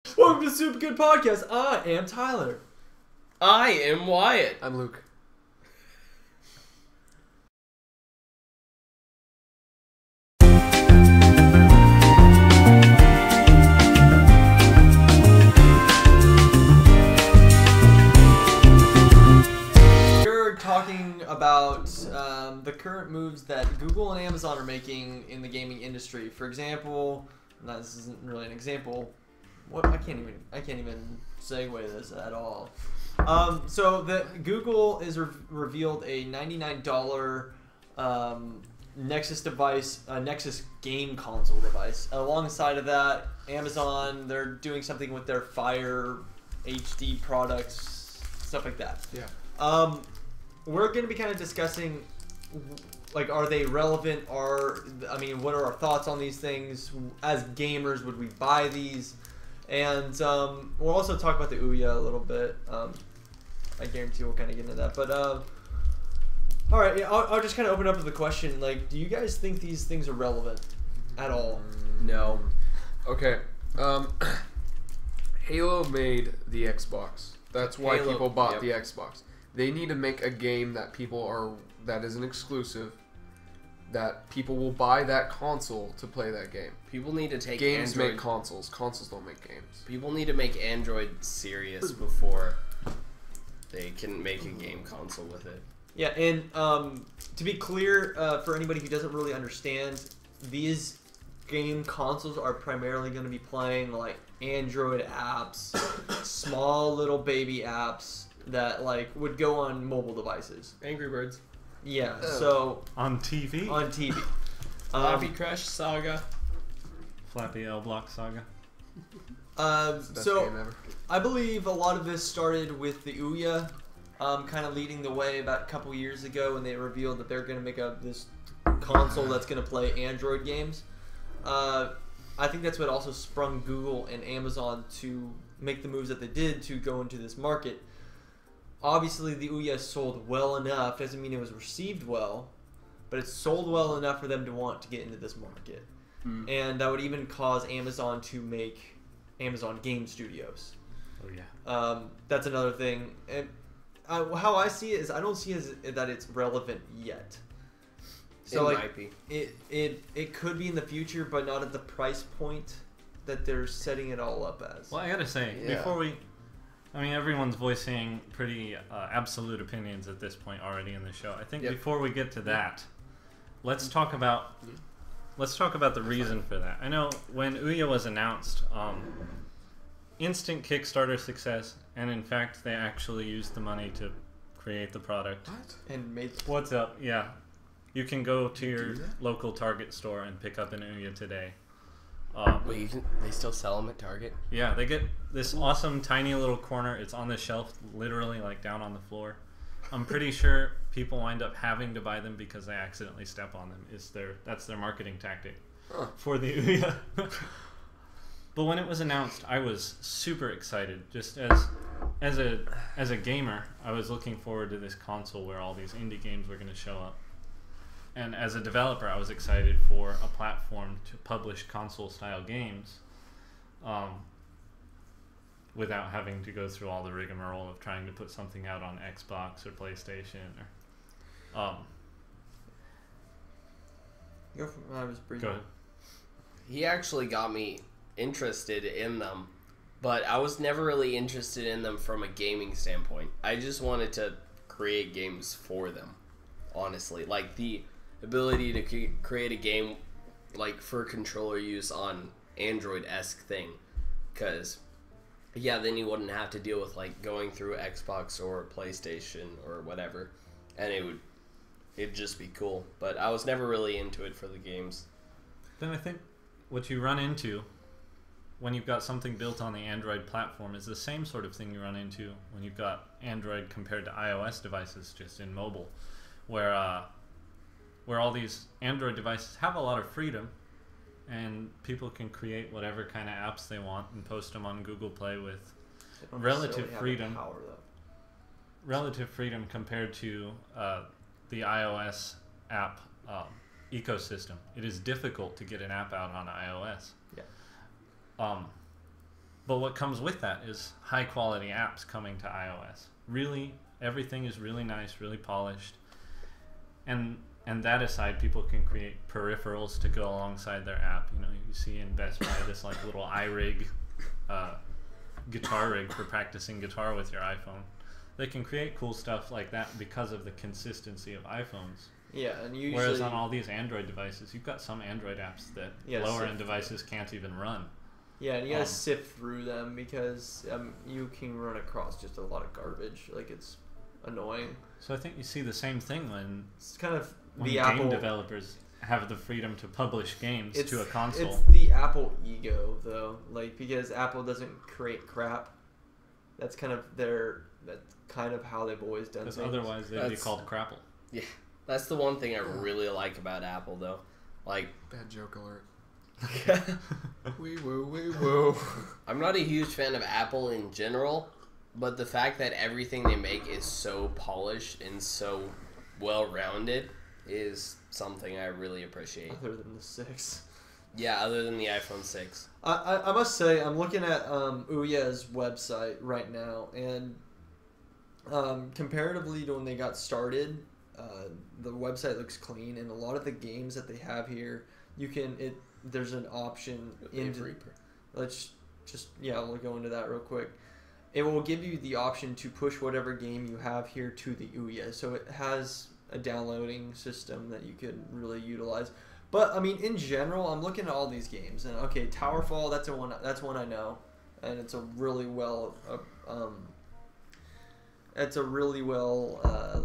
Welcome to the Super Good Podcast. I am Tyler. I am Wyatt. I'm Luke. We're talking about the current moves that Google and Amazon are making in the gaming industry. For example, this isn't really an example. What I can't even segue this at all. So the Google is revealed a $99 Nexus device, a Nexus game console device. Alongside of that, Amazon, they're doing something with their Fire HD products, stuff like that. Yeah. We're going to be kind of discussing, like, are they relevant? What are our thoughts on these things? As gamers, would we buy these? And we'll also talk about the Ouya a little bit. I guarantee we'll kind of get into that. But all right, yeah, I'll just kind of open up with the question: like, do you guys think these things are relevant at all? No. Okay. Halo made the Xbox. That's why Halo, people bought yep. the Xbox. They need to make a game that that is an exclusive, that people will buy that console to play that game. People need to take games Android, make consoles. Consoles don't make games. People need to make Android serious before they can make a game console with it. Yeah, and to be clear, for anybody who doesn't really understand, these game consoles are primarily going to be playing like Android apps, small little baby apps that like would go on mobile devices. Angry Birds. Yeah, Oh. so On TV? on TV. Flappy Crash Saga. Flappy L Block Saga. It's the best So game ever. I believe a lot of this started with the Ouya, kind of leading the way about a couple years ago when they revealed that they're going to make this console that's going to play Android games. I think that's what also sprung Google and Amazon to make the moves that they did to go into this market. Obviously, the Ouya sold well enough. Doesn't mean it was received well, but it sold well enough for them to want to get into this market. And that would even cause Amazon to make Amazon Game Studios. Oh yeah. That's another thing. And how I see it is, I don't see that it's relevant yet. So It like, might be. it could be in the future, but not at the price point that they're setting it all up as. Well, I gotta say, Yeah. before we... I mean, everyone's voicing pretty absolute opinions at this point already in the show. I think Yep. before we get to that, let's talk about the reason for that. I know when Ouya was announced, instant Kickstarter success, and in fact, they actually used the money to create the product. What? And made What's up? Yeah. You can go to You your do that? local Target store and pick up an Ouya today. Wait, they still sell them at Target? Yeah, they get this awesome tiny little corner. It's on the shelf, literally like down on the floor. I'm pretty sure people wind up having to buy them because they accidentally step on them. That's their marketing tactic Huh. for the Ouya. But when it was announced, I was super excited. Just as a gamer, I was looking forward to this console where all these indie games were going to show up. And as a developer, I was excited for a platform to publish console-style games without having to go through all the rigmarole of trying to put something out on Xbox or PlayStation. Go from, I was briefing. Go ahead. He actually got me interested in them, but I was never really interested in them from a gaming standpoint. I just wanted to create games for them, honestly. Like the ability to create a game like for controller use on Android-esque thing, because yeah, then you wouldn't have to deal with like going through Xbox or PlayStation or whatever, and it'd just be cool. But I was never really into it for the games. Then I think what you run into when you've got something built on the Android platform is the same sort of thing you run into when you've got Android compared to iOS devices just in mobile, where all these Android devices have a lot of freedom and people can create whatever kind of apps they want and post them on Google Play with They don't relative necessarily have the freedom. power, though. Relative freedom compared to the iOS app ecosystem. It is difficult to get an app out on iOS. Yeah. But what comes with that is high quality apps coming to iOS. Really, everything is really nice, really polished. And that aside, people can create peripherals to go alongside their app. You know, you see in Best Buy this like little iRig, guitar rig for practicing guitar with your iPhone. They can create cool stuff like that because of the consistency of iPhones. Yeah, and usually... Whereas on all these Android devices, you've got some Android apps that lower-end devices can't even run. Yeah, and you gotta sift through them because you can run across just a lot of garbage. Like, it's annoying. So I think you see the same thing when it's kind of when the game Apple developers have the freedom to publish games to a console. It's the Apple ego, though. Like, because Apple doesn't create crap. That's kind of how they've always done things. Because otherwise they'd be called crapple. Yeah, that's the one thing I really like about Apple, though. Like, bad joke alert. Wee woo, wee woo. I'm not a huge fan of Apple in general, but the fact that everything they make is so polished and so well-rounded is something I really appreciate. Other than the 6. Yeah, other than the iPhone 6. I must say, I'm looking at Ouya's website right now, and comparatively to when they got started, the website looks clean, and a lot of the games that they have here, there's an option we'll go into that real quick. It will give you the option to push whatever game you have here to the Ouya, so it has a downloading system that you could really utilize. But I mean, in general, I'm looking at all these games, and okay, Towerfall, that's one I know, and it's a really well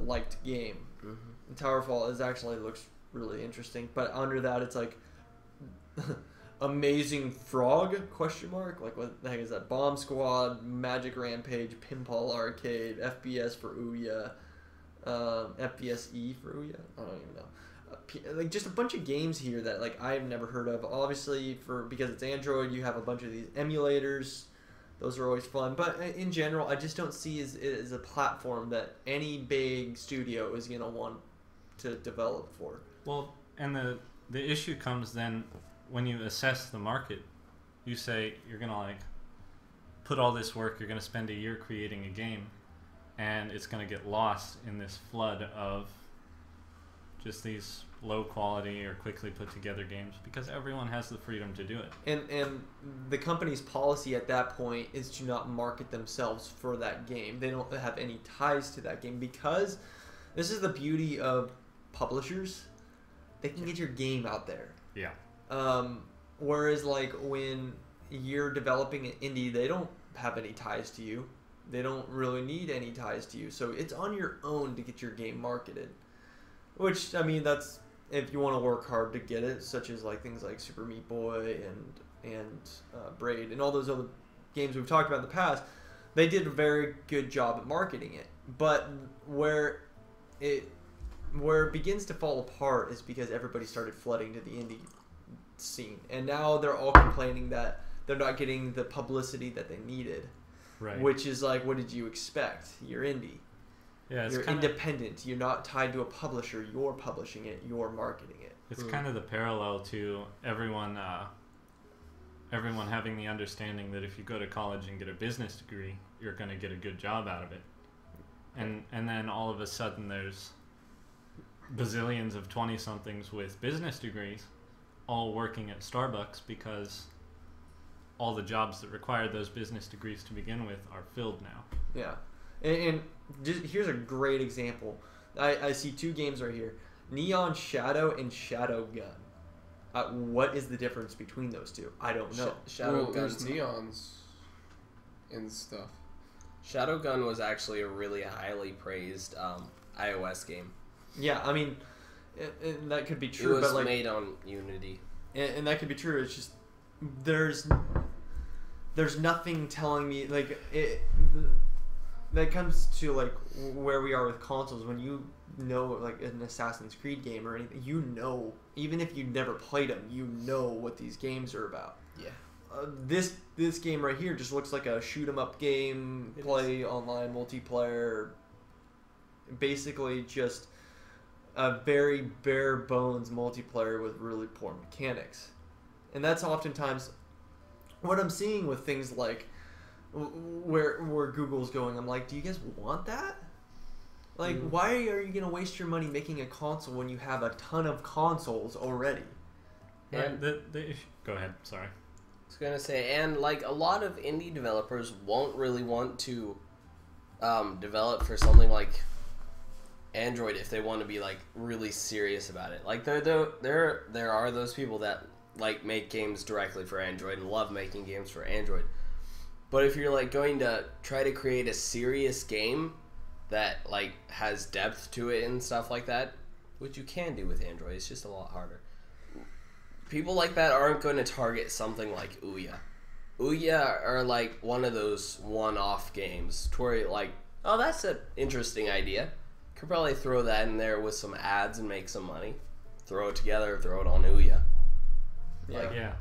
liked game. Mm-hmm. Towerfall looks really interesting, but under that, it's like Amazing Frog ? Like, what the heck is that? Bomb Squad, Magic Rampage, Pinball Arcade, FBS for Ouya, FBSE for Ouya. I don't even know. Like, just a bunch of games here that like I've never heard of. Obviously, because it's Android, you have a bunch of these emulators. Those are always fun. But in general, I just don't see it as a platform that any big studio is gonna want to develop for. Well, and the issue comes then when you assess the market. You say you're gonna like put all this work, you're gonna spend a year creating a game, and it's gonna get lost in this flood of just these low quality or quickly put together games because everyone has the freedom to do it. And the company's policy at that point is to not market themselves for that game. They don't have any ties to that game because this is the beauty of publishers. They can get your game out there. Yeah. Whereas like when you're developing an indie, they don't have any ties to you. They don't really need any ties to you. So it's on your own to get your game marketed. Which, I mean, that's if you want to work hard to get it, such as like things like Super Meat Boy and Braid and all those other games we've talked about in the past. They did a very good job at marketing it. But where it begins to fall apart is because everybody started flooding to the indie scene. And now they're all complaining that they're not getting the publicity that they needed. Right. Which is like, what did you expect? You're indie. Yeah, you're independent. You're not tied to a publisher. You're publishing it. You're marketing it. It's kind of the parallel to everyone having the understanding that if you go to college and get a business degree, you're going to get a good job out of it. And then all of a sudden there's bazillions of 20-somethings with business degrees all working at Starbucks because all the jobs that required those business degrees to begin with are filled now. Yeah. And just, here's a great example. I see two games right here. Neon Shadow and Shadow Gun. What is the difference between those two? I don't know. Shadow Gun. There's neons and stuff. Shadow Gun was actually a really highly praised iOS game. Yeah, I mean, and that could be true. It was but like, made on Unity. And that could be true. It's just there's nothing telling me like it. That comes to like where we are with consoles. When you know like an Assassin's Creed game or anything, you know, even if you never played them, you know what these games are about. Yeah. This game right here just looks like a shoot 'em up game, play online multiplayer. Basically, just a very bare bones multiplayer with really poor mechanics, and that's oftentimes what I'm seeing with things like where Google's going, I'm like, do you guys want that? Like, why are you gonna waste your money making a console when you have a ton of consoles already? And go ahead. Sorry. I was gonna say, and like a lot of indie developers won't really want to develop for something like Android if they want to be like really serious about it. Like there are those people that like make games directly for Android and love making games for Android. But if you're like going to try to create a serious game that like has depth to it and stuff like that, which you can do with Android, it's just a lot harder. People like that aren't going to target something like Ouya. Ouya are like one of those one-off games to where like, oh, that's an interesting idea. Could probably throw that in there with some ads and make some money. Throw it together, throw it on Ouya. Yeah.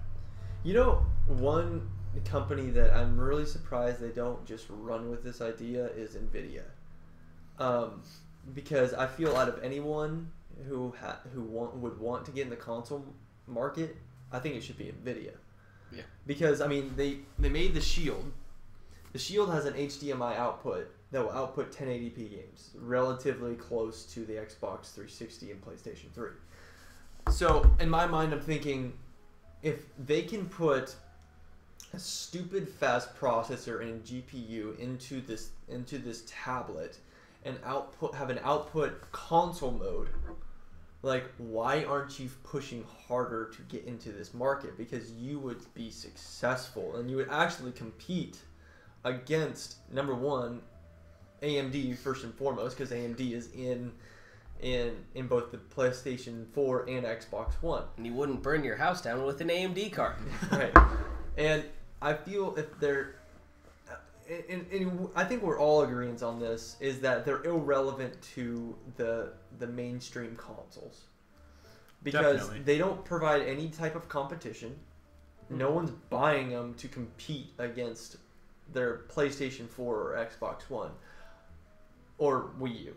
You know, one company that I'm really surprised they don't just run with this idea is NVIDIA. Because I feel out of anyone who would want to get in the console market, I think it should be NVIDIA. Yeah. Because, I mean, they made the Shield. The Shield has an HDMI output that will output 1080p games, relatively close to the Xbox 360 and PlayStation 3. So, in my mind, I'm thinking, if they can put a stupid fast processor and GPU into this tablet and have an output console mode, like, why aren't you pushing harder to get into this market? Because you would be successful and you would actually compete against, number one, AMD first and foremost, because AMD is in both the PlayStation 4 and Xbox One. And you wouldn't burn your house down with an AMD card. Right. And I feel if they're... And I think we're all agreeing on this, is that they're irrelevant to the mainstream consoles. Because Definitely. they don't provide any type of competition. No one's buying them to compete against their PlayStation 4 or Xbox One. Or Wii U.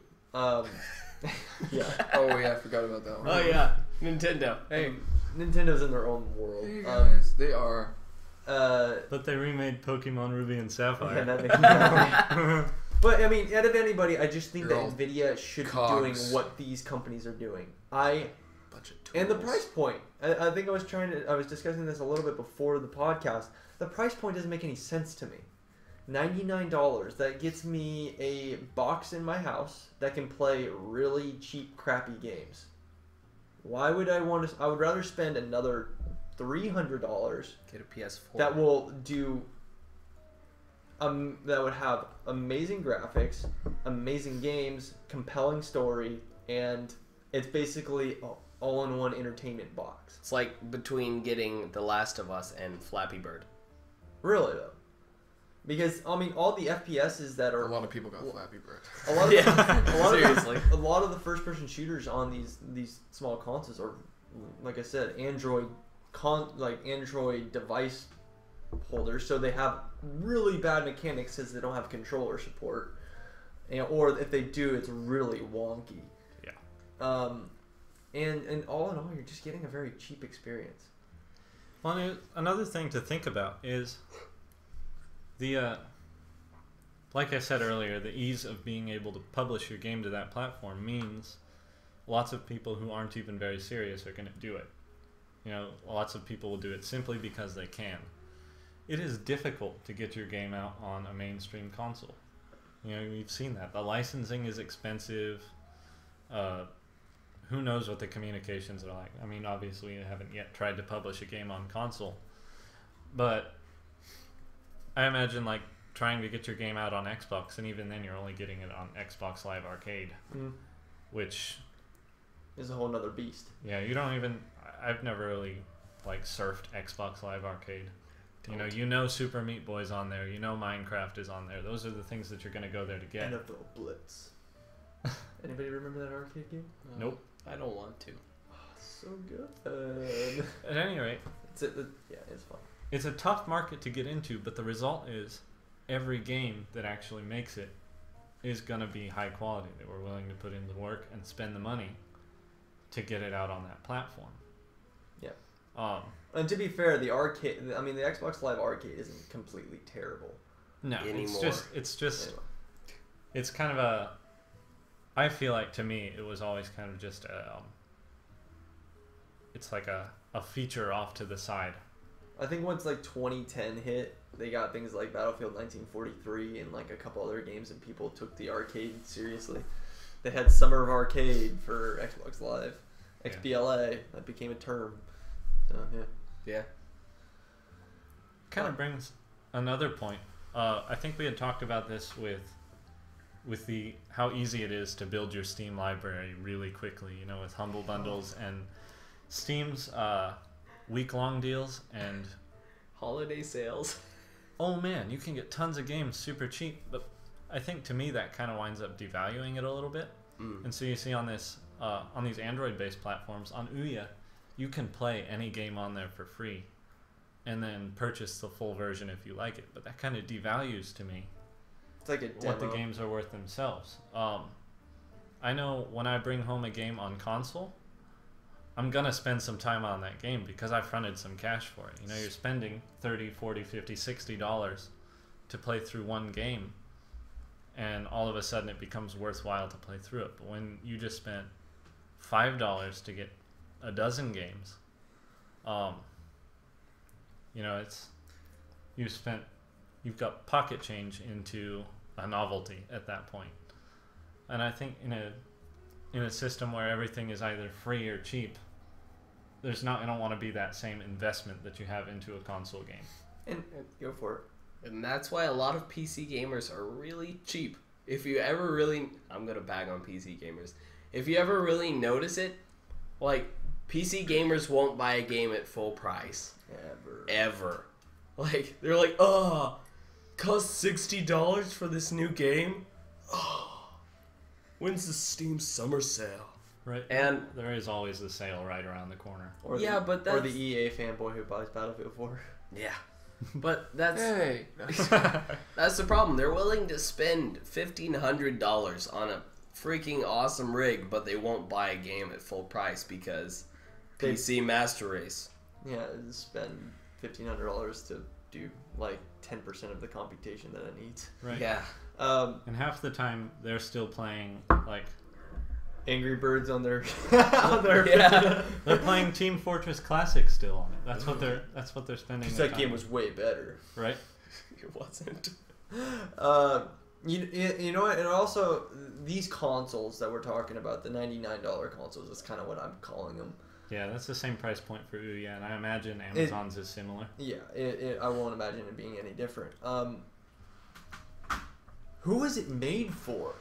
Yeah. Oh yeah, I forgot about that one. Oh yeah, Nintendo. Hey, Nintendo's in their own world. Hey guys, they are. But they remade Pokemon Ruby and Sapphire. Yeah, that makes me But I mean, out of anybody, I just think They're that all Nvidia should be cogs. doing what these companies are doing. Bunch of tools. And the price point. I think I was discussing this a little bit before the podcast. The price point doesn't make any sense to me. $99. That gets me a box in my house that can play really cheap, crappy games. Why would I want to? I would rather spend another $300 get a PS4. that will do. That would have amazing graphics, amazing games, compelling story, and it's basically all-in-one entertainment box. It's like between getting The Last of Us and Flappy Bird. Really though, because I mean, all the FPSs that are A lot of people got Flappy Bird. a lot of Seriously. a lot of the first-person shooters on these small consoles are, like I said, Android device holders, so they have really bad mechanics because they don't have controller support, or if they do, it's really wonky. Yeah. And all in all, you're just getting a very cheap experience. Well, another thing to think about is the, like I said earlier, the ease of being able to publish your game to that platform means lots of people who aren't even very serious are going to do it. You know, lots of people will do it simply because they can. It is difficult to get your game out on a mainstream console. You know, we've seen that. The licensing is expensive. Who knows what the communications are like. I mean, obviously, I haven't yet tried to publish a game on console. But I imagine, like, trying to get your game out on Xbox, and even then you're only getting it on Xbox Live Arcade, which is a whole nother beast. Yeah, you don't even... I've never really, like, surfed Xbox Live Arcade. You know Super Meat Boy's on there. You know Minecraft is on there. Those are the things that you're going to go there to get. NFL Blitz. Anybody remember that arcade game? Nope. I don't want to. Oh, so good. At any rate, yeah, it's fun. It's a tough market to get into, but the result is every game that actually makes it is going to be high quality. That we're willing to put in the work and spend the money to get it out on that platform. Yeah. And to be fair, the arcade, I mean, the Xbox Live Arcade isn't completely terrible. No, Anymore. it's just Anyway. it's kind of a. I feel like to me it was always kind of just it's like a feature off to the side. I think once like 2010 hit, they got things like Battlefield 1943 and like a couple other games, and people took the arcade seriously. They had Summer of Arcade for Xbox Live, Yeah. XBLA. That became a term. So yeah. Yeah. Kind of brings another point. I think we had talked about this with the how easy it is to build your Steam library really quickly. You know, with Humble Bundles and Steam's week-long deals, and Holiday sales. oh man, you can get tons of games super cheap. But I think to me that kind of winds up devaluing it a little bit. And so you see on this on these Android-based platforms on Ouya, you can play any game on there for free, and then purchase the full version if you like it. But that kind of devalues to me It's like a demo. what the games are worth themselves. I know when I bring home a game on console, I'm gonna spend some time on that game because I fronted some cash for it. You know, you're spending $30, $40, $50, $60 to play through one game, and all of a sudden it becomes worthwhile to play through it. But when you just spent $5 to get a dozen games, you know, you've got pocket change into a novelty at that point. And I think in a system where everything is either free or cheap, I don't want to be that same investment that you have into a console game. And go for it. And that's why a lot of PC gamers are really cheap. If you ever really... I'm going to bag on PC gamers. If you ever really notice it, like, PC gamers won't buy a game at full price. Ever. Like, they're like, oh, cost $60 for this new game? Oh, when's the Steam summer sale? Right. And there is always a sale right around the corner. Or yeah, the, but or that's... the EA fanboy who buys Battlefield 4. Yeah. But that's... Hey. That's the problem. They're willing to spend $1,500 on a freaking awesome rig, but they won't buy a game at full price because PC Master Race. Yeah, spend $1,500 to do like 10% of the computation that it needs. Right. Yeah. And half the time they're still playing like Angry Birds on their Yeah. they're playing Team Fortress Classic still on it. That's what they're spending. Because their that time game on. was way better. Right. It wasn't. You know what? And also these consoles that we're talking about, the $99 consoles, is kind of what I'm calling them. Yeah, that's the same price point for Ouya, and I imagine Amazon's is similar. Yeah, I won't imagine it being any different. Who is it made for?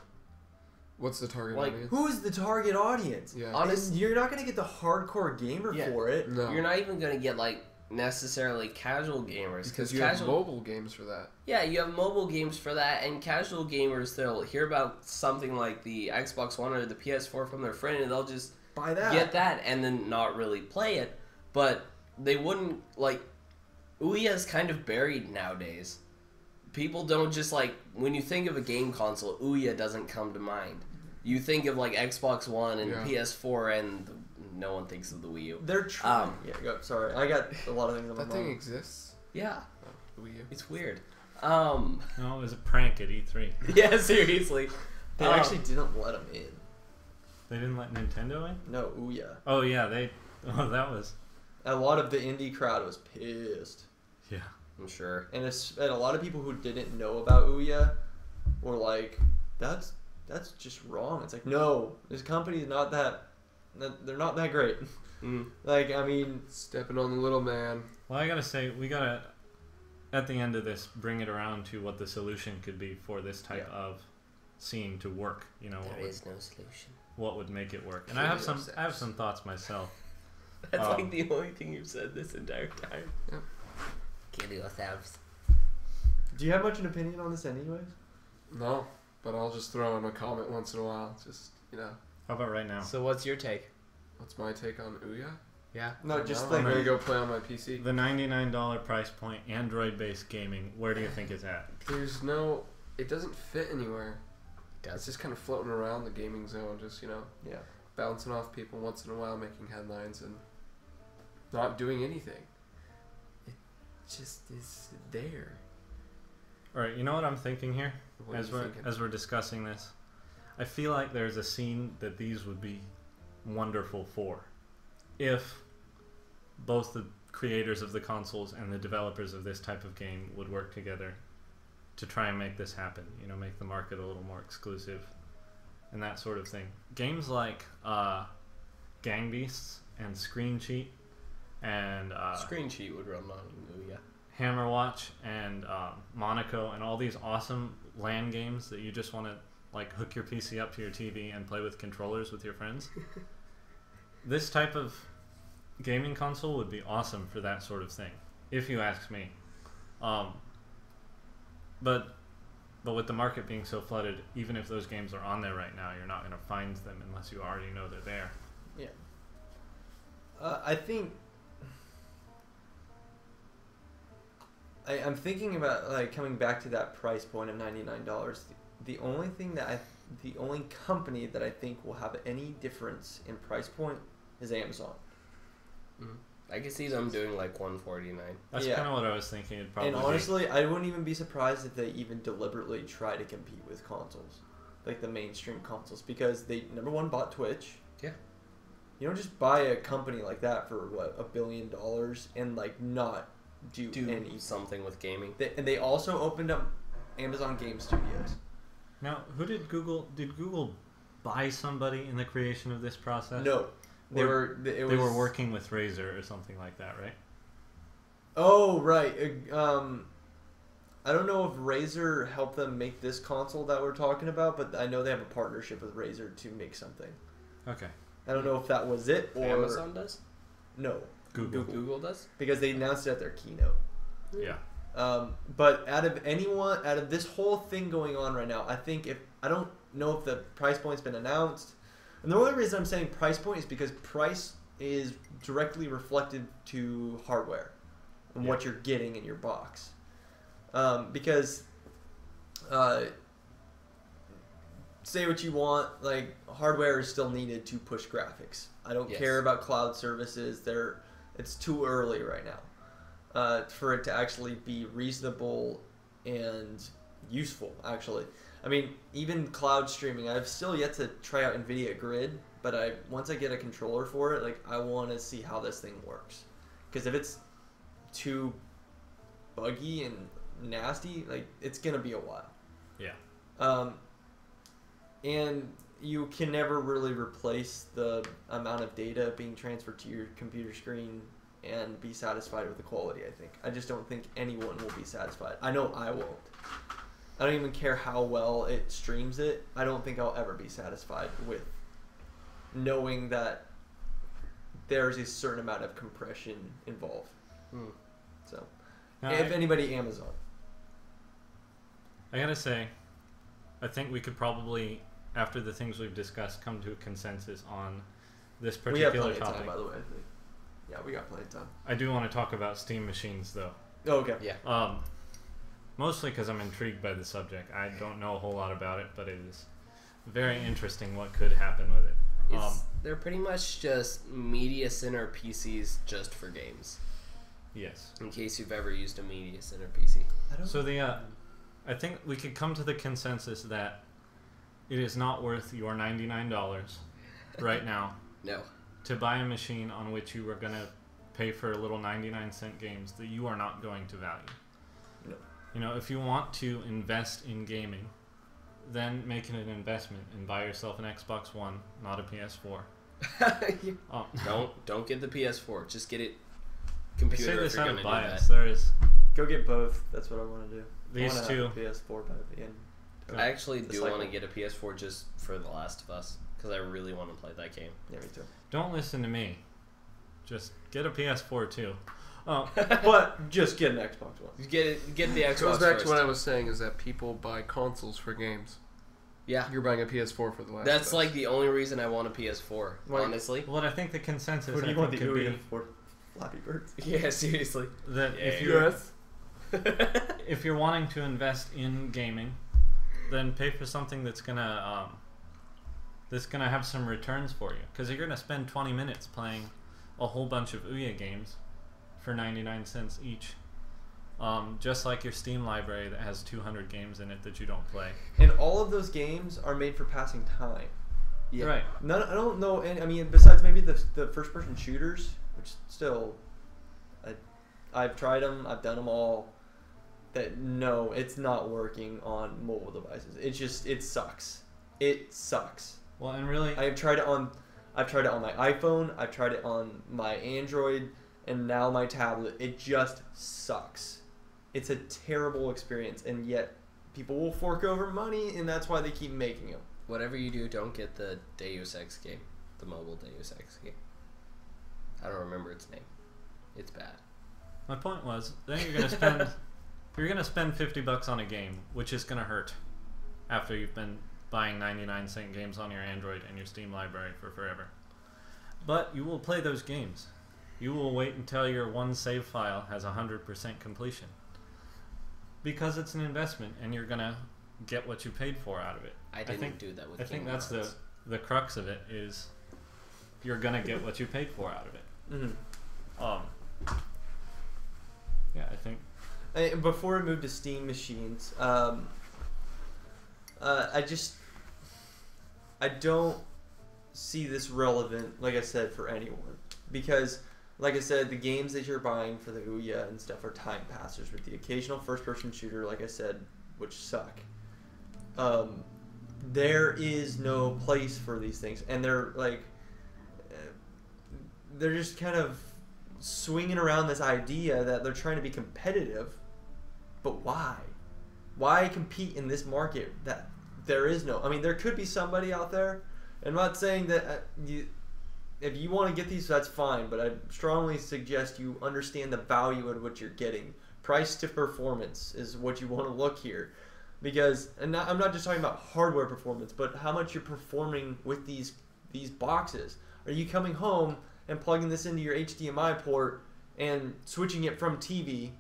What's the target Like, audience? Who is the target audience? Yeah. Honest- And you're not gonna get the hardcore gamer Yeah. for it. No. You're not even gonna get like necessarily casual gamers because because you casual. have mobile games for that. Yeah, you have mobile games for that, and casual gamers they'll hear about something like the Xbox One or the PS4 from their friend, and they'll just Buy that. get that and then not really play it. But they wouldn't like. Ouya's kind of buried nowadays. People don't just like when you think of a game console, Ouya doesn't come to mind. You think of like Xbox One and Yeah. PS4, and no one thinks of the Wii U. They're trying. Yeah, go. Sorry, I got a lot of things on my That thing mind. exists. Yeah, Oh, Wii U. it's weird. No, it was a prank at E3. Yeah, seriously. They actually didn't let them in. They didn't let Nintendo in? No, Ouya. Oh yeah, that was A lot of the indie crowd was pissed. yeah. I'm sure. And a lot of people who didn't know about Ouya were like, that's just wrong. It's like, no, this company's not that, they're not that great. Mm. Like, I mean, Stepping on the little man. Well, I gotta say, we gotta at the end of this bring it around to what the solution could be for this type of scene to work. You know, There is no solution. what would make it work? And Kill I have yourselves. some thoughts myself. That's like the only thing you've said this entire time. Yep. Kill yourselves. do you have much an opinion on this anyways? No, but I'll just throw in a comment once in a while. Just, How about right now? So what's your take? what's my take on Ouya? Yeah. No, just I'm like, gonna go play on my PC. The $99 price point, Android-based gaming. Where do you think it's at? There's no, it doesn't fit anywhere. It It's does. just kind of floating around the gaming zone, just yeah. bouncing off people once in a while, making headlines, and not doing anything. It just is there. All right, you know what I'm thinking here? What are you thinking? As we're discussing this, I feel like there's a scene that these would be wonderful for, if both the creators of the consoles and the developers of this type of game would work together to try and make this happen. You know, make the market a little more exclusive and that sort of thing. Games like Gang Beasts and Screen Cheat and Screen Cheat would run on Ouya. Hammer Watch and Monaco and all these awesome LAN games that you just want to like hook your PC up to your TV and play with controllers with your friends. This type of gaming console would be awesome for that sort of thing, if you ask me. But with the market being so flooded, even if those games are on there right now, you're not going to find them unless you already know they're there. Yeah. I think I'm thinking about like coming back to that price point of $99. The only company that I think will have any difference in price point is Amazon. I can see them doing like $149. That's kind of what I was thinking. It'd probably and honestly, I wouldn't even be surprised if they even deliberately try to compete with consoles, like the mainstream consoles, because they, number one, bought Twitch. Yeah. You don't just buy a company like that for what, $1 billion and like not do any something with gaming. And they also opened up Amazon Game Studios. Now, did Google buy somebody in the creation of this process? No. They were working with Razer or something like that, right? Oh, right. I don't know if Razer helped them make this console that we're talking about, but I know they have a partnership with Razer to make something. Okay. I don't know if that was it or Amazon does? No. Google does? Because they announced it at their keynote. Yeah. But out of this whole thing going on right now, I don't know if the price point's been announced. And the only reason I'm saying price point is because price is directly reflected to hardware and what you're getting in your box. Because say what you want, like hardware is still needed to push graphics. I don't care about cloud services. It's too early right now for it to actually be reasonable and useful, actually. I mean, even cloud streaming, I've still yet to try out NVIDIA Grid, but once I get a controller for it, like I want to see how this thing works. Because if it's too buggy and nasty, like it's gonna be a while. Yeah. And you can never really replace the amount of data being transferred to your computer screen and be satisfied with the quality, I think. I just don't think anyone will be satisfied. I know I won't. I don't even care how well it streams it. I don't think I'll ever be satisfied with knowing that there's a certain amount of compression involved. So, if anybody, Amazon. I gotta say, I think we could probably, after the things we've discussed, come to a consensus on this particular topic. We have plenty of time, by the way. I think. Yeah, we got plenty of time. I do want to talk about Steam machines, though. Oh, okay. Yeah. Mostly because I'm intrigued by the subject. I don't know a whole lot about it, but it is very interesting what could happen with it. They're pretty much just media center PCs just for games. Yes. In case you've ever used a media center PC. I think we could come to the consensus that it is not worth your $99 right now. No. To buy a machine on which you are going to pay for little 99-cent games that you are not going to value. No. You know, if you want to invest in gaming, then make it an investment and buy yourself an Xbox One, not a PS4. Don't get the PS4. Just get it I computer say if this you're out going of to do bias. that. There is Go get both. That's what I want to do. these I wanna two. have a PS4 by the end. I actually do cycle. want to get a PS4 just for The Last of Us because I really want to play that game. Yeah, me too. Don't listen to me. Just get a PS4 too. But just get an Xbox One. Get the Xbox It goes back first. to what I was saying, is that people buy consoles for games. Yeah. You're buying a PS4 for the last. That's like the only reason I want a PS4, Why- honestly. What I think the consensus What do I you want think the could be Ouya for? Flappy Birds. Yeah, seriously. that if Yeah. you're Yes. if you're wanting to invest in gaming, then pay for something that's gonna have some returns for you. Because you're gonna spend 20 minutes playing a whole bunch of Ouya games for 99 cents each. Just like your Steam library that has 200 games in it that you don't play. And all of those games are made for passing time. Yeah. Right. None, I don't know, and I mean, besides maybe the first-person shooters, which still, I've tried them, I've done them all. That no, it's not working on mobile devices. It sucks. It sucks. Well, and really, I've tried it on my iPhone. I've tried it on my Android, and now my tablet. It just sucks. It's a terrible experience, and yet people will fork over money, and that's why they keep making them. Whatever you do, don't get the Deus Ex game, the mobile Deus Ex game. I don't remember its name. It's bad. my point was, then you're gonna spend $50 on a game, which is gonna hurt after you've been buying 99-cent games on your Android and your Steam library for forever. But you will play those games. You will wait until your one save file has 100% completion. Because it's an investment, and you're gonna get what you paid for out of it. I didn't do that with I think Kingdom that's Hearts. the crux of it, is you're gonna get what you paid for out of it. Mm-hmm. Yeah, I think Before I move to Steam machines, I don't see this relevant, like I said, for anyone. Because, like I said, the games that you're buying for the Ouya and stuff are time passers, with the occasional first-person shooter, like I said, which suck. There is no place for these things, and they're just kind of swinging around this idea that they're trying to be competitive. But why? Why compete in this market that there is no? I mean, there could be somebody out there. I'm not saying that if you want to get these, that's fine. But I strongly suggest you understand the value of what you're getting. Price to performance is what you want to look here, because I'm not just talking about hardware performance, but how much you're performing with these boxes. Are you coming home and plugging this into your HDMI port and switching it from TV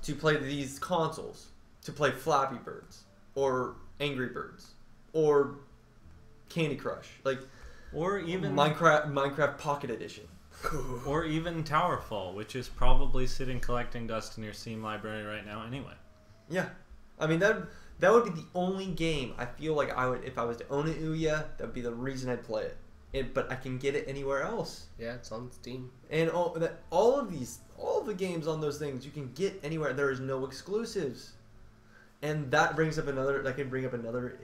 to play these consoles, to play Flappy Birds or Angry Birds or Candy Crush, or even Minecraft Pocket Edition, or even Towerfall, which is probably sitting collecting dust in your Steam library right now anyway. Yeah, I mean that would be the only game I feel like I would, if I was to own an Ouya, that would be the reason I'd play it. But I can get it anywhere else. Yeah, it's on Steam. And all of the games on those things you can get anywhere. There is no exclusives, and that brings up another. I can bring up another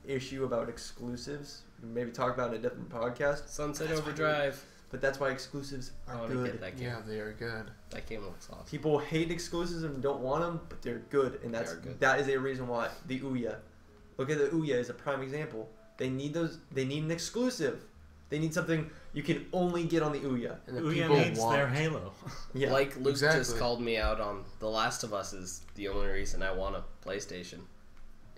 issue about exclusives. Maybe talk about it in a different podcast. Sunset That's Overdrive. But that's why exclusives I are want to good. get that game. Yeah, they are good. That game looks awesome. People hate exclusives and don't want them, but they're good, and They are good. that is a reason why the Ouya. Look at the Ouya as a prime example. They need those. They need an exclusive. They need something you can only get on the Ouya. And that Ouya people needs want. their Halo. Yeah. Like Luke just exactly. called me out on, The Last of Us is the only reason I want a PlayStation.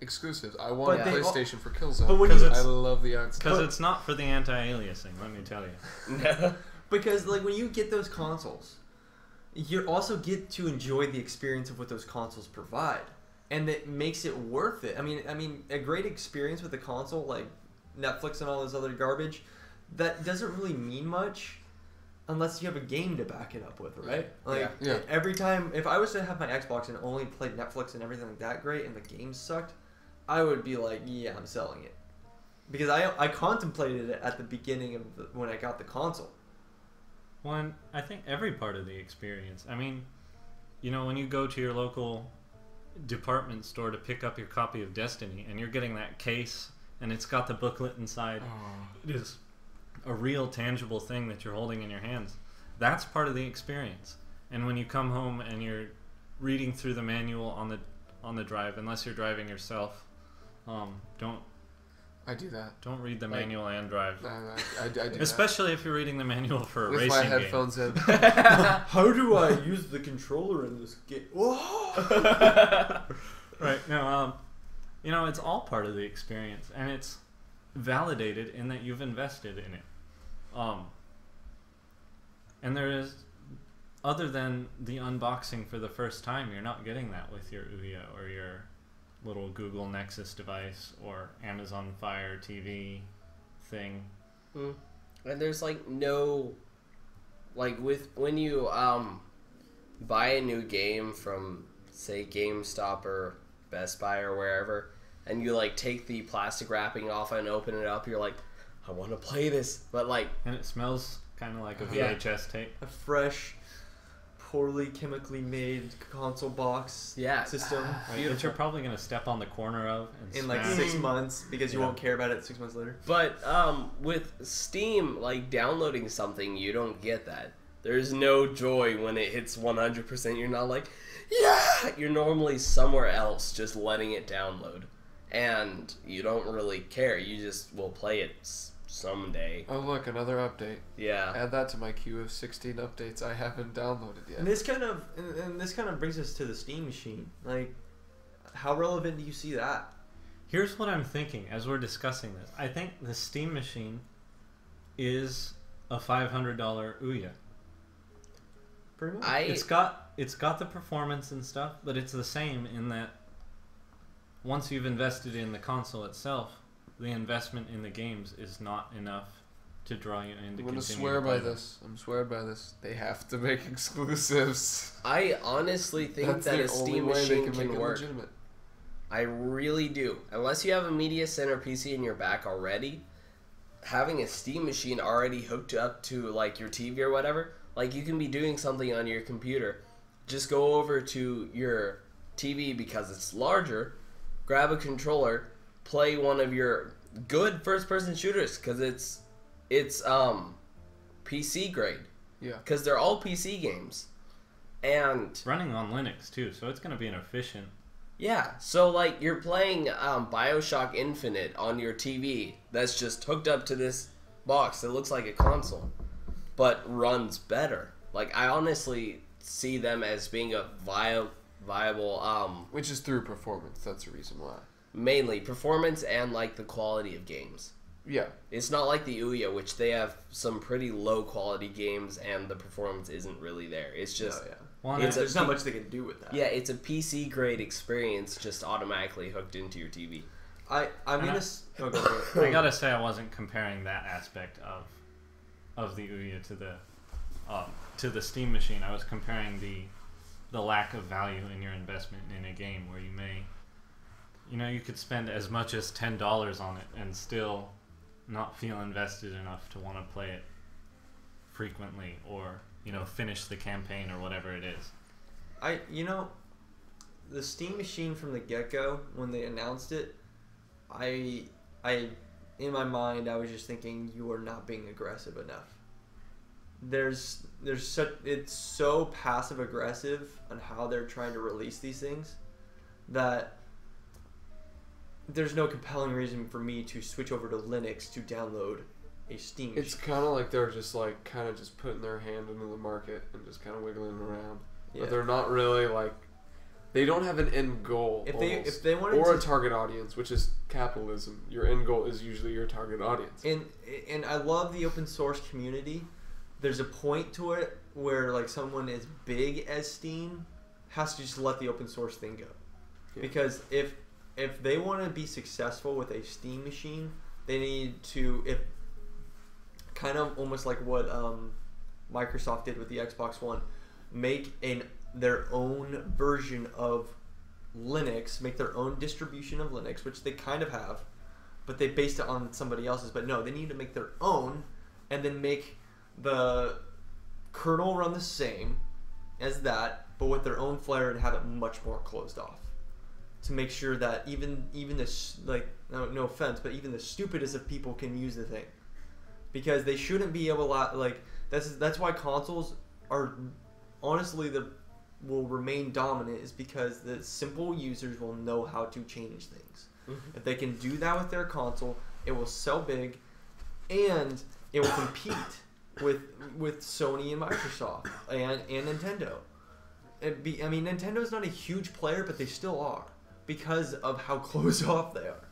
Exclusives. I want But a they- PlayStation for Killzone. but when because you- I love the art Because style. it's not for the anti-aliasing, let me tell you. Because when you get those consoles, you also get to enjoy the experience of what those consoles provide, and it makes it worth it. I mean, a great experience with a console like Netflix and all this other garbage, that doesn't really mean much unless you have a game to back it up with, right? Yeah. Every time, if I was to have my Xbox and only played Netflix and everything like that great, and the games sucked, I would be like, yeah, I'm selling it, because I contemplated it at the beginning of when I got the console. One, I think every part of the experience. I mean, when you go to your local department store to pick up your copy of Destiny, and you're getting that case, and it's got the booklet inside. Oh. It is a real tangible thing that you're holding in your hands. That's part of the experience. And when you come home and you're reading through the manual on the drive, unless you're driving yourself, I do that. don't read the manual and drive. I do that. Especially if you're reading the manual for a With racing my game. headphones in. How do I use the controller in this game? Right. No, it's all part of the experience, and it's validated in that you've invested in it. And there is, other than the unboxing for the first time, you're not getting that with your Ouya or your little Google Nexus device or Amazon Fire TV thing. And there's no like when you buy a new game from, say, GameStop or Best Buy or wherever, and you like take the plastic wrapping off and open it up, you're like, I want to play this, but like, And it smells kind of like a Yeah. VHS tape. A fresh, poorly chemically made console box Yeah. system. Right, that you're probably going to step on the corner of and In like smash. 6 months because you Yeah. won't care about it 6 months later. But with Steam, like downloading something, you don't get that. There's no joy when it hits 100%. You're not like, yeah! You're normally somewhere else just letting it download. And you don't really care. You just will play it someday. Oh look, another update. Yeah. Add that to my queue of 16 updates I haven't downloaded yet. And this kind of brings us to the Steam machine. Like, how relevant do you see that? Here's what I'm thinking as we're discussing this. I think the Steam machine is a $500 Ouya. Pretty much. It's got the performance and stuff, but it's the same in that once you've invested in the console itself, the investment in the games is not enough to draw you in to I'm gonna continue swear to play by them. this. I'm swearing by this. They have to make exclusives. I honestly think That's that the a Steam only way they machine can make can it work. legitimate. I really do. Unless you have a Media Center PC in your back already, having a Steam machine already hooked up to like your TV or whatever, like you can be doing something on your computer. Just go over to your TV because it's larger, grab a controller, play one of your good first-person shooters because it's PC grade. Yeah. Because they're all PC games. And Running on Linux too, so it's going to be an efficient. yeah, so like you're playing BioShock Infinite on your TV that's just hooked up to this box that looks like a console, but runs better. Like I honestly see them as being a viable, Which is through performance. That's the reason why. mainly performance and like the quality of games. Yeah. It's not like the Ouya, which they have some pretty low quality games and the performance isn't really there. It's just Oh, yeah. Well, It's There's not much they can do with that. yeah, it's a PC grade experience just automatically hooked into your TV. I'm And gonna. Oh, go for it. I gotta say I wasn't comparing that aspect of the Ouya to the Steam machine. I was comparing the lack of value in your investment in a game where you could spend as much as $10 on it and still not feel invested enough to want to play it frequently or finish the campaign or whatever it is. The Steam machine from the get-go, when they announced it, I in my mind I was just thinking, you are not being aggressive enough. It's so passive aggressive on how they're trying to release these things that there's no compelling reason for me to switch over to Linux to download a Steam machine. It's kind of like they're just like kind of just putting their hand into the market and just kind of wiggling around. Yeah. But they're not really like, they don't have an end goal. If almost. they wanted or to, a target audience, which is capitalism. Your end goal is usually your target audience. and I love the open source community. There's a point to it where like someone as big as Steam has to just let the open source thing go. Yeah. Because if they want to be successful with a Steam machine, they need to, if kind of almost like what Microsoft did with the Xbox One, make their own version of Linux, make their own distribution of Linux, which they kind of have, but they based it on somebody else's. But no, they need to make their own, and then make the kernel run the same as that, but with their own flair and have it much more closed off. To make sure that even this, like, no offense, but even the stupidest of people can use the thing, because they shouldn't be able to, like, that's why consoles are honestly will remain dominant, is because the simple users will know how to change things. Mm-hmm. If they can do that with their console, it will sell big, and it will compete with Sony and Microsoft and Nintendo. Nintendo's not a huge player, but they still are, because of how closed off they are.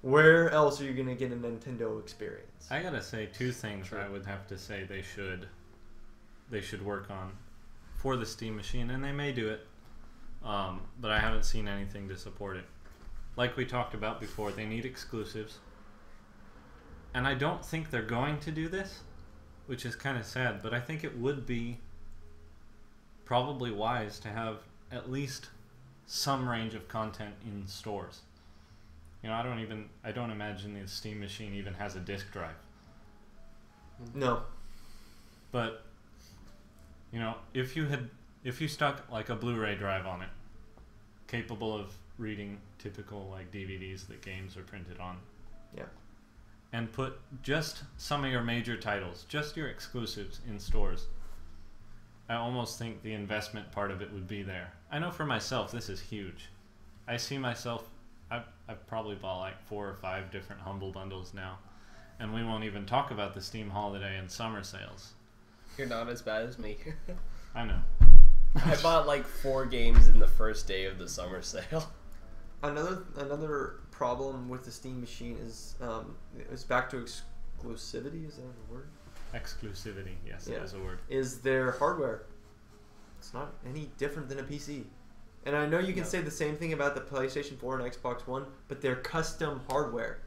Where else are you going to get a Nintendo experience? I gotta say two things I would have to say they should work on for the Steam machine, and they may do it, but I haven't seen anything to support it. Like we talked about before, they need exclusives, and I don't think they're going to do this which is kind of sad. But I think it would be probably wise to have at least some range of content in stores. You know, I don't imagine the Steam machine even has a disk drive. No. But you know, if you stuck like a Blu-ray drive on it, capable of reading typical like DVDs that games are printed on. Yeah. And put just some of your major titles, just your exclusives in stores. I almost think the investment part of it would be there. I know for myself this is huge. I see myself, I've probably bought like 4 or 5 different Humble Bundles now. And we won't even talk about the Steam holiday and summer sales. You're not as bad as me. I know. I bought like 4 games in the first day of the summer sale. Another problem with the Steam machine is it's back to exclusivity. Is that a word? Exclusivity, yes, Yeah. that is a word. Is their hardware. It's not any different than a PC. And I know you can say the same thing about the PlayStation 4 and Xbox One, but they're custom hardware.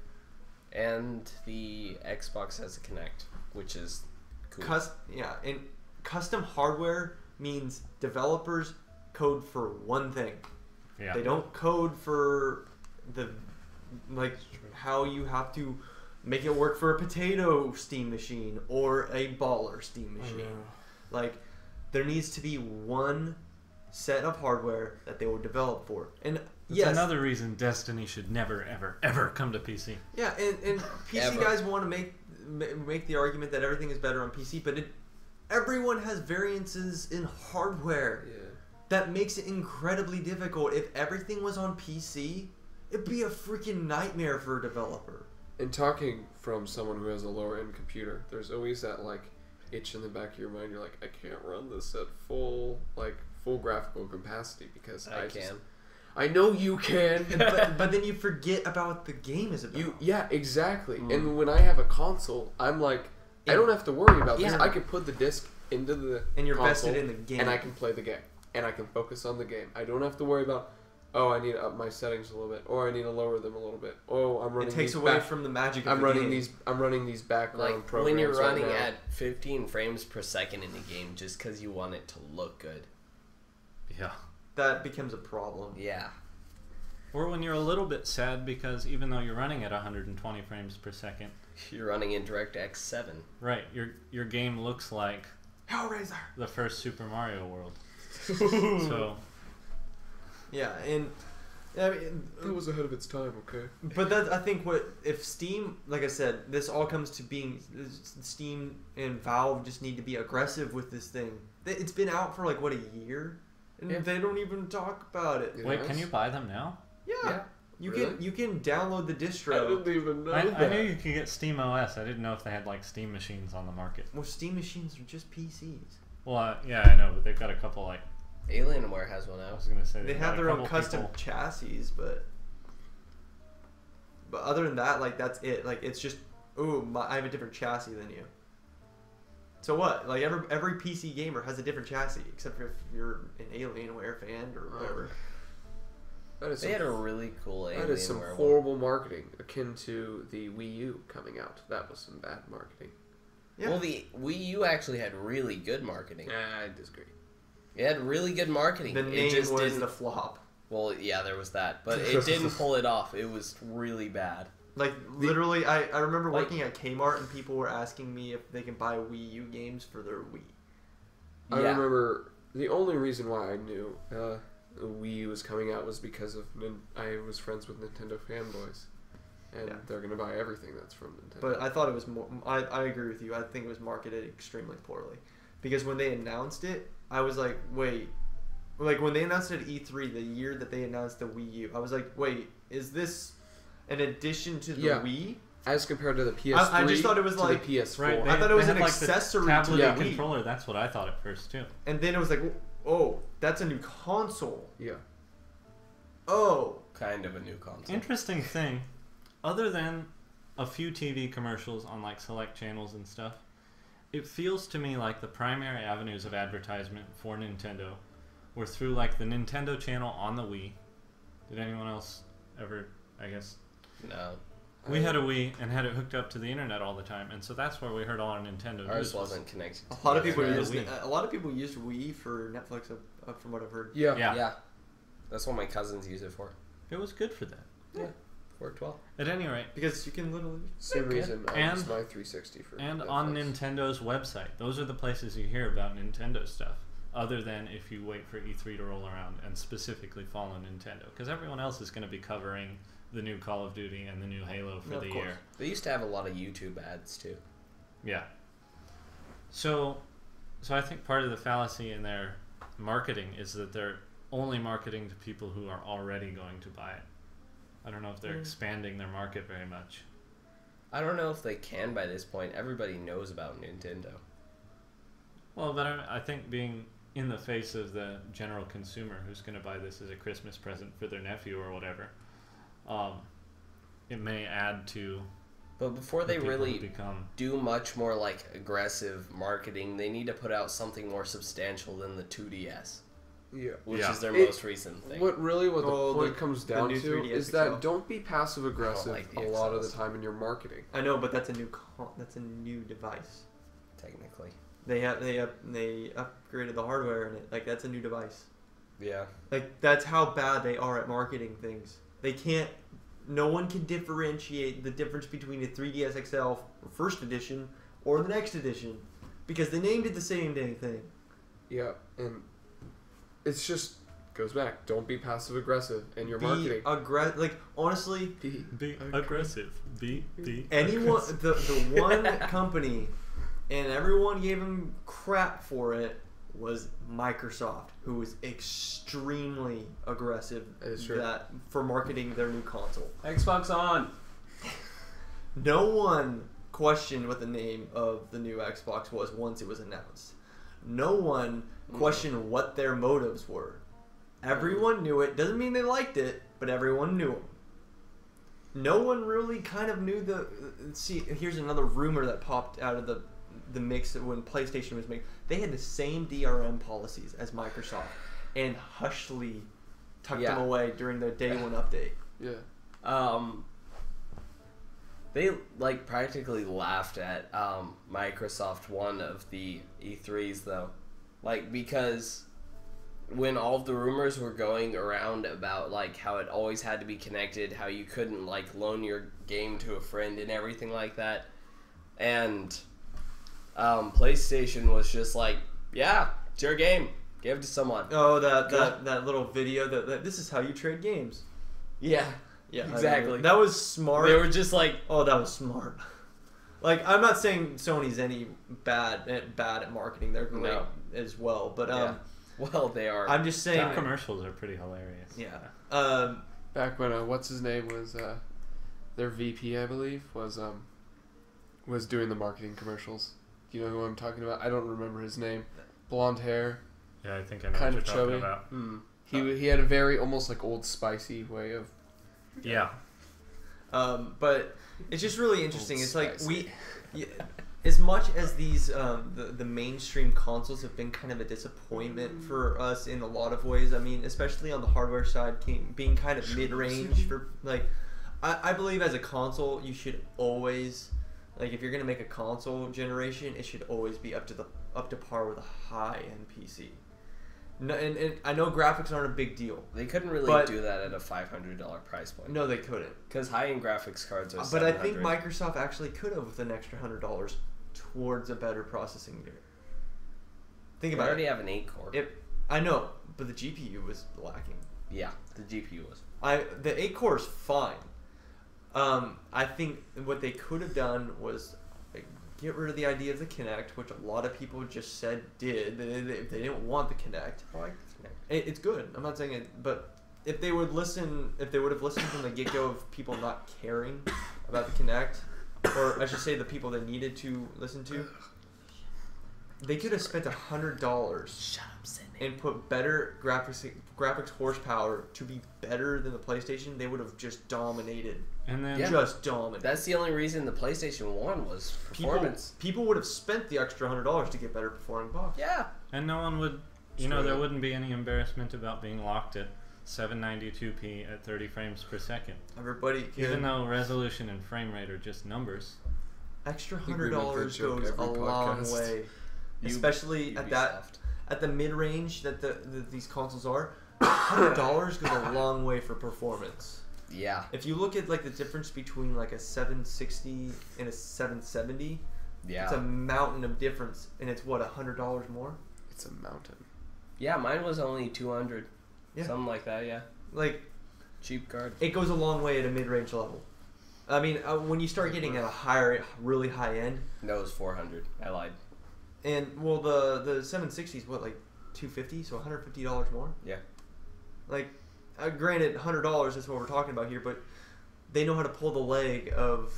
And the Xbox has a Kinect, which is cool. And custom hardware means developers code for one thing. Yeah. They don't code for how you have to make it work for a potato Steam machine or a baller Steam machine. Like, there needs to be one set of hardware that they will develop for. And That's another reason Destiny should never, ever, ever come to PC. Yeah, and PC guys want to make the argument that everything is better on PC, but everyone has variances in hardware. Yeah. That makes it incredibly difficult. If everything was on PC, it'd be a freaking nightmare for a developer. And talking from someone who has a lower end computer, there's always that like itch in the back of your mind. You're like, I can't run this at full graphical capacity because I can. I know you can, but then you forget about what the game is about. Yeah, exactly. And when I have a console, I'm like, I don't have to worry about this. I can put the disc into the and you're console, vested in the game, and I can play the game, and I can focus on the game. I don't have to worry about, oh, I need to up my settings a little bit, or I need to lower them a little bit. Oh, I'm running. It takes away from the magic. I'm running these background programs. When you're running right at 15 frames per second in the game, just because you want it to look good. Yeah. That becomes a problem. Yeah. Or when you're a little bit sad because even though you're running at 120 frames per second, you're running in DirectX 7. Right, your game looks like Hellraiser, the first Super Mario World. So yeah, and I mean, it was ahead of its time, okay. But I think if Steam, like I said, this all comes to being Steam and Valve just need to be aggressive with this thing. It's been out for like what, a year, and they don't even talk about it. Wait, can you buy them now? Yeah. You can download the distro. I didn't even know that. I knew you could get Steam OS. I didn't know if they had like Steam machines on the market. Well, Steam machines are just PCs. Well, yeah, I know, but they've got a couple like. Alienware has one I out. was gonna say they have their own custom chassis, but other than that, like that's it. Like it's just, I have a different chassis than you. So what? Like every PC gamer has a different chassis, except for if you're an Alienware fan or whatever. They had a really cool Alienware. That is some horrible marketing, akin to the Wii U coming out. That was some bad marketing. Yeah. Well, the Wii U actually had really good marketing. I disagree. It had really good marketing. The name just was a flop. Well, yeah, there was that, but it didn't pull it off. It was really bad. Like literally, I remember working at Kmart and people were asking me if they can buy Wii U games for their Wii. I remember the only reason why I knew Wii U was coming out was because of I was friends with Nintendo fanboys, and they're gonna buy everything that's from Nintendo. But I thought it was more. I agree with you. I think it was marketed extremely poorly, because when they announced it, I was like, wait. Like when they announced it at E3 the year that they announced the Wii U, I was like, wait, is this an addition to the Wii? As compared to the PS3, I just thought it was like the PS4. Right, I thought it was an like accessory the tablet to the Wii. controller. That's what I thought at first too. And then it was like, oh, that's a new console. Yeah. Oh. Kind of a new console. Interesting thing, other than a few TV commercials on like select channels and stuff, it feels to me like the primary avenues of advertisement for Nintendo were through like the Nintendo channel on the Wii. Did anyone else ever, I guess? No. We had a Wii and had it hooked up to the internet all the time, and so that's where we heard all our Nintendo Ours news. wasn't connected. A lot of people Yeah. used a lot of people used Wii for Netflix, from what I've heard. Yeah. Yeah. That's what my cousins use it for. It was good for that. Yeah. Worked well. At any rate, Because you can literally. Same reason I And- use my 360 for and Netflix. on Nintendo's website, those are the places you hear about Nintendo stuff. Other than if you wait for E3 to roll around and specifically follow Nintendo, because everyone else is going to be covering the new Call of Duty and the new Halo for Yeah, the of course. year. They used to have a lot of YouTube ads too. Yeah. So I think part of the fallacy in their marketing is that they're only marketing to people who are already going to buy it. I don't know if they're expanding their market very much. I don't know if they can by this point. Everybody knows about Nintendo. Well, but I think being in the face of the general consumer who's going to buy this as a Christmas present for their nephew or whatever, it may add to. But before they the people who really become. do much more like aggressive marketing, they need to put out something more substantial than the 2DS, Yeah. which Yeah. is their It- most recent thing. What the Oh, point the- comes the down new to 3DS is that XL. don't be passive aggressive like the a lot of the XLs. time in your marketing. I know, but that's a new device. Technically. They upgraded the hardware in it. Like, that's a new device. Yeah. Like, that's how bad they are at marketing things. They can't. No one can differentiate the difference between a 3DS XL first edition or the next edition because they named it the same dang thing. Yeah, and it's just goes back. Don't be passive aggressive in your Be marketing. like, honestly, Be aggressive. Be anyone, aggressive. the one company, and everyone gave them crap for it, was Microsoft, who was extremely aggressive That is true. for marketing their new console. Xbox on! No one questioned what the name of the new Xbox was once it was announced. No one questioned what their motives were. Everyone knew it. Doesn't mean they liked it, but everyone knew them. No one really kind of knew the... See, here's another rumor that popped out of the mix when PlayStation was making... They had the same DRM policies as Microsoft and hushly tucked them away during their day one update. Yeah. They like practically laughed at Microsoft one of the E3s though, like because when all of the rumors were going around about like how it always had to be connected, how you couldn't like loan your game to a friend and everything like that, and PlayStation was just like, yeah, it's your game, give it to someone. Oh, that little video that this is how you trade games. Yeah. Yeah, Exactly. That was smart. They were just like, Oh, that was smart. Like, I'm not saying Sony's any bad at marketing. They're great No. as well. But yeah. Well, they are. I'm just saying. The commercials are pretty hilarious. Yeah. Back when what's his name was their VP, I believe, was doing the marketing commercials. Do you know who I'm talking about? I don't remember his name. Blonde hair. Yeah, I think I know Kind what of you're talking chubby. about. He had a very almost like Old Spicy way of. Yeah. But it's just really interesting. Old It's like Spicy. as much as these the mainstream consoles have been kind of a disappointment for us in a lot of ways. I mean, especially on the hardware side, being kind of mid-range for like. I believe as a console, you should always, like, if you're gonna make a console generation, it should always be up to par with a high-end PC. No, and I know graphics aren't a big deal. They couldn't really But- do that at a $500 price point. No, they couldn't. Because high-end graphics cards are But I $700. think Microsoft actually could have with an extra $100 towards a better processing unit. Think They about already it. have an 8-core. I know, but the GPU was lacking. Yeah, the GPU was. The 8 core is fine. I think what they could have done was like, get rid of the idea of the Kinect, which a lot of people just said did. They didn't want the Kinect. I like the Kinect. It's good. I'm not saying it, but if they would have listened from the get-go of people not caring about the Kinect, or I should say the people they needed to listen to, they could have spent $100 Shut up, Sydney. and put better graphics horsepower to be better than the PlayStation. They would have just dominated. And then Yeah. Just dominated. That's the only reason the PlayStation 1 was performance. People would have spent the extra $100 to get better performing box. Yeah. and no one would, there wouldn't be any embarrassment about being locked at 792p at 30 frames per second. Everybody, Even though resolution and frame rate are just numbers. extra think we make that $100 joke goes a every long podcast. way, especially at Ubisoft. at the mid range that these consoles are. $100 goes a long way for performance. Yeah. If you look at like the difference between like a 760 and a 770, Yeah. it's a mountain of difference, and it's what, $100 more? It's a mountain. Yeah, mine was only 200. Yeah. Something like that, yeah. Like, Cheap card. it goes a long way at a mid-range level. I mean, when you start getting at a higher, really high end, No, it was 400. I lied. and well, the 760 is what, like $250, so $150 more. Yeah. Like, granted, $100 is what we're talking about here, but they know how to pull the leg of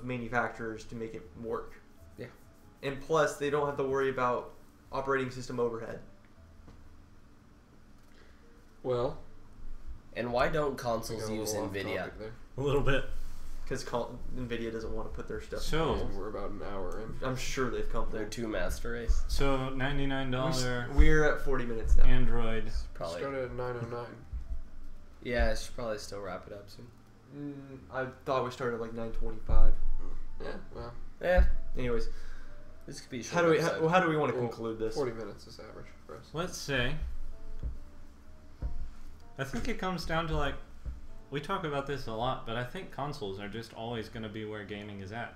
manufacturers to make it work. Yeah. And plus, they don't have to worry about operating system overhead. Well, And why don't we consoles got a use little off NVIDIA? topic there. A little bit. Because NVIDIA doesn't want to put their stuff. So, We're about an hour in. I'm sure they've come They're there. two master race. so $99 We're at 40 minutes now. Android. Probably. Started at 9:09. Yeah, I should probably still wrap it up soon. I thought we started at like 9:25. Yeah, well, Yeah, Anyways, this could be a short how do we episode. how do we want to Well, conclude this? 40 minutes is average for us. Let's say. I think it comes down to like. We talk about this a lot, but I think consoles are just always going to be where gaming is at.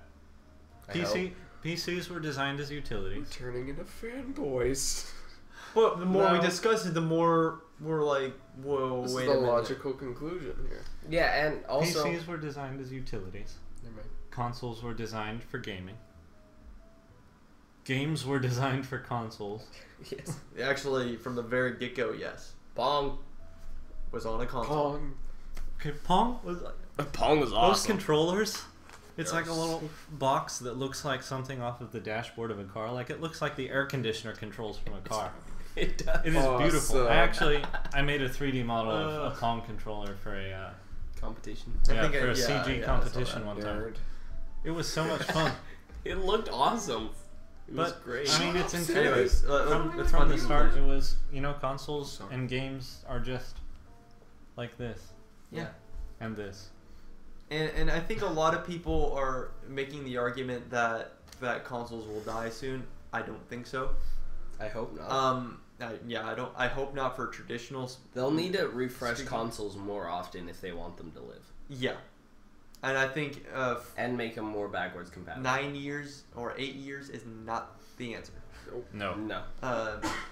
I hope. PCs were designed as utilities. Turning into fanboys. But the more we No. discuss it, the more we're like, whoa, This wait is a the minute. logical conclusion here. Yeah, and also PCs were designed as utilities. Never mind. Consoles were designed for gaming. Games were designed for consoles. yes, Actually, from the very get-go, yes, Pong. was on a console. Pong. Okay, Pong was like Pong was those awesome. controllers. It's like a Yes. little box that looks like something off of the dashboard of a car. Like it looks like the air conditioner controls from a car. It does. It is beautiful. Awesome. I made a 3D model of a Pong controller for a Competition. I yeah, think for a I saw competition that. one time. Nerd. It was so much fun. It looked awesome. It was But great. I mean, it's intuitive. Anyways, From let's find the the start, conclusion. it was consoles Sorry. and games are just like this yeah. and this. And I think a lot of people are making the argument that consoles will die soon. I don't think so. I hope not. I don't. I hope not for traditional. They'll need to refresh Speaking- consoles more often if they want them to live, Yeah, and I think and make them more backwards compatible. 9 years or 8 years is not the answer. No. No,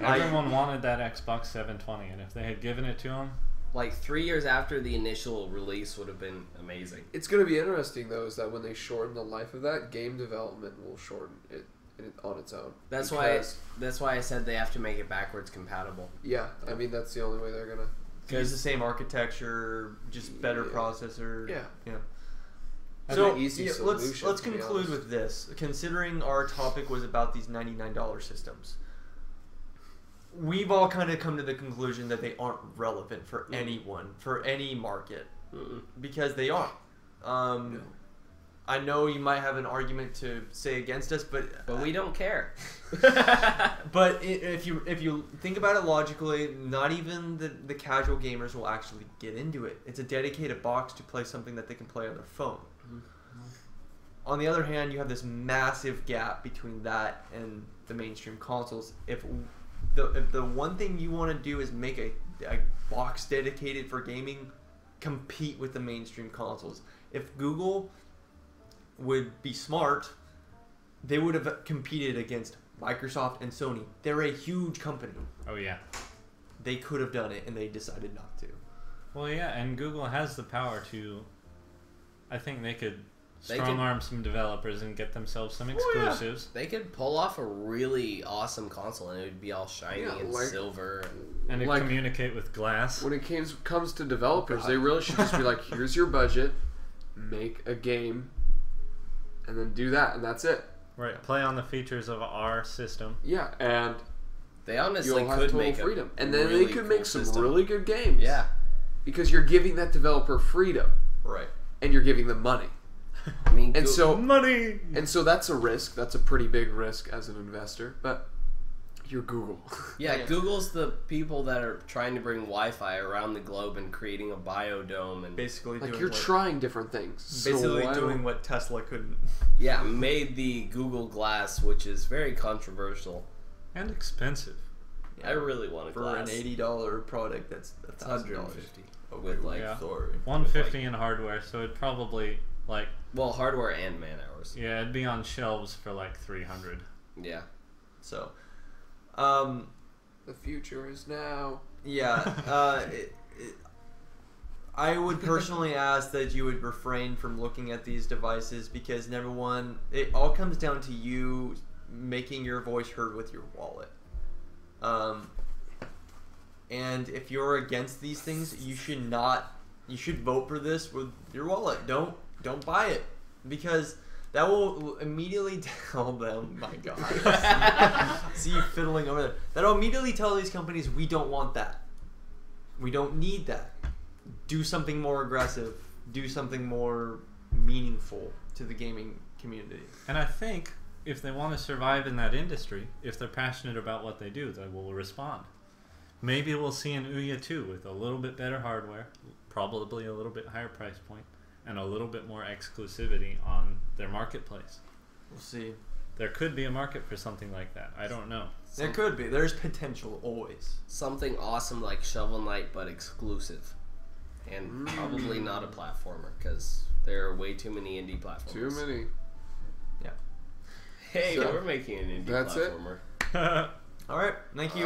Everyone wanted that Xbox 720, and if they had given it to them, like 3 years after the initial release would have been amazing. It's going to be interesting, though, is that when they shorten the life of that, game development will shorten it on its own. That's Because- why I said they have to make it backwards compatible. Yeah, I mean, that's the only way they're going to... Use the same architecture, just better Yeah. processor. Yeah. Yeah. That's So an easy yeah, solution, let's to be conclude honest. with this. Considering our topic was about these $99 systems, we've all kind of come to the conclusion that they aren't relevant for anyone, for any market, Mm-mm. because they aren't. No. I know you might have an argument to say against us, but But we don't care. But if you think about it logically, not even the casual gamers will actually get into it. It's a dedicated box to play something that they can play on their phone. On the other hand, you have this massive gap between that and the mainstream consoles. If the one thing you want to do is make a box dedicated for gaming, compete with the mainstream consoles. If Google would be smart, they would have competed against Microsoft and Sony. They're a huge company. oh yeah. They could have done it, and they decided not to. Well, yeah, and Google has the power to. I think they could They strong could- arm some developers and get themselves some yeah. exclusives. They could pull off a really awesome console and it would be all shiny Yeah, and like- silver. And it Like- communicate with glass. When it comes to developers, God. they really should just be like, here's your budget, make a game, and then do that, and that's it. Right, play on the features of our system. Yeah, and They honestly you'll have could total make freedom. a And then really they could cool make some system. really good games. Yeah. Because you're giving that developer freedom, Right. and you're giving them money. I mean, And so Money! that's a risk. That's a pretty big risk as an investor. But You're Google. Yeah, Google's the people that are trying to bring Wi-Fi around the globe and creating a biodome and Basically Like doing you're what, trying different things. basically so doing what Tesla couldn't. yeah, made the Google Glass, which is very controversial. And expensive. I really want a For glass. an $80 product, that's It's $1,000. $150 Okay, with like Yeah. sorry. 150 in hardware, so it'd probably like well hardware and man hours. yeah, it'd be on shelves for like 300. Yeah. So, the future is now. yeah, I would personally ask that you would refrain from looking at these devices because number one, it all comes down to you making your voice heard with your wallet. And if you're against these things, you should not. You should vote for this with your wallet. Don't buy it because that will immediately tell them. My God, see you fiddling over there. That'll immediately tell these companies we don't want that. We don't need that. Do something more aggressive. Do something more meaningful to the gaming community. And I think if they want to survive in that industry, if they're passionate about what they do, they will respond. Maybe we'll see an Ouya 2 with a little bit better hardware, probably a little bit higher price point, and a little bit more exclusivity on their marketplace. We'll see. There could be a market for something like that. I don't know. There could be. There's potential always. Something awesome like Shovel Knight, but exclusive. And probably not a platformer, because there are way too many indie platformers. Too many. Yeah. Hey, So, we're making an indie that's it? platformer. All right. Thank you.